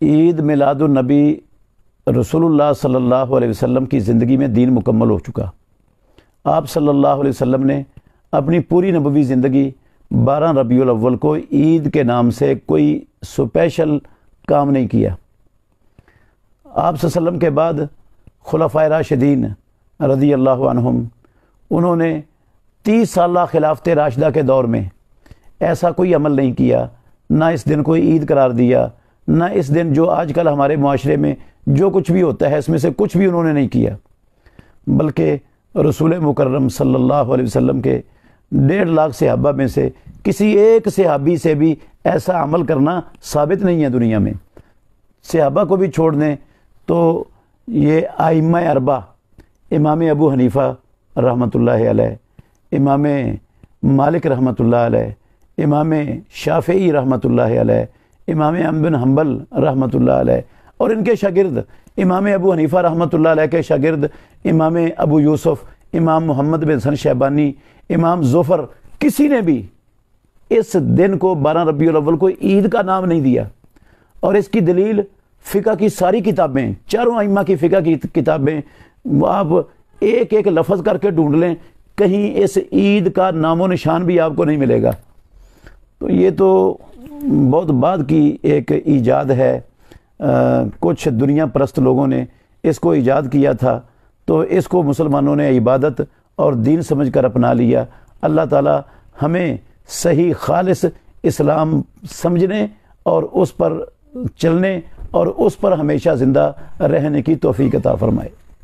عید میلاد النبی رسول اللہ صلی اللہ علیہ وسلم کی زندگی میں دین مکمل ہو چکا۔ آپ صلی اللہ علیہ وسلم نے اپنی پوری نبوی زندگی 12 ربیع الاول کو عید کے نام سے کوئی سپیشل کام نہیں کیا۔ آپ صلی اللہ علیہ وسلم کے بعد خلفائے راشدین رضی اللہ عنہم، انہوں نے 30 سالہ خلافت راشدہ کے دور میں ایسا کوئی عمل نہیں کیا، نہ اس دن کو عید قرار دیا، نہ اس دن جو آج کل ہمارے معاشرے میں جو کچھ بھی ہوتا ہے اس میں سے کچھ بھی انہوں نے نہیں کیا، بلکہ رسول مکرم صلی اللہ علیہ وسلم کے 1.5 لاکھ صحابہ میں سے کسی ایک صحابی سے بھی ایسا عمل کرنا ثابت نہیں ہے دنیا میں۔ صحابہ کو بھی چھوڑ دیں تو یہ ائمہ اربعہ، امام ابو حنیفہ رحمۃ اللہ علیہ، امام مالک رحمۃ اللہ علیہ، امام شافعی رحمۃ اللہ علیہ، امام احمد بن حنبل رحمۃ اللہ علیہ، اور ان کے شاگرد امام ابو حنیفہ رحمۃ اللہ علیہ کے شاگرد امام ابو یوسف، امام محمد بن حسن شیبانی، امام ظفر، کسی نے بھی اس دن کو 12 ربیع الاول کو عید کا نام نہیں دیا۔ اور اس کی دلیل فقہ کی ساری کتابیں، چاروں ائمہ کی فقہ کی کتابیں، آپ ایک ایک لفظ کر کے ڈھونڈ لیں، کہیں اس عید کا نام و نشان بھی آپ کو نہیں ملے گا۔ تو یہ تو بہت بعد کی ایک ایجاد ہے، کچھ دنیا پرست لوگوں نے اس کو ایجاد کیا تھا، تو اس کو مسلمانوں نے عبادت اور دین سمجھ کر اپنا لیا۔ اللہ تعالی ہمیں صحیح خالص اسلام سمجھنے اور اس پر چلنے اور اس پر ہمیشہ زندہ رہنے کی توفیق عطا فرمائے۔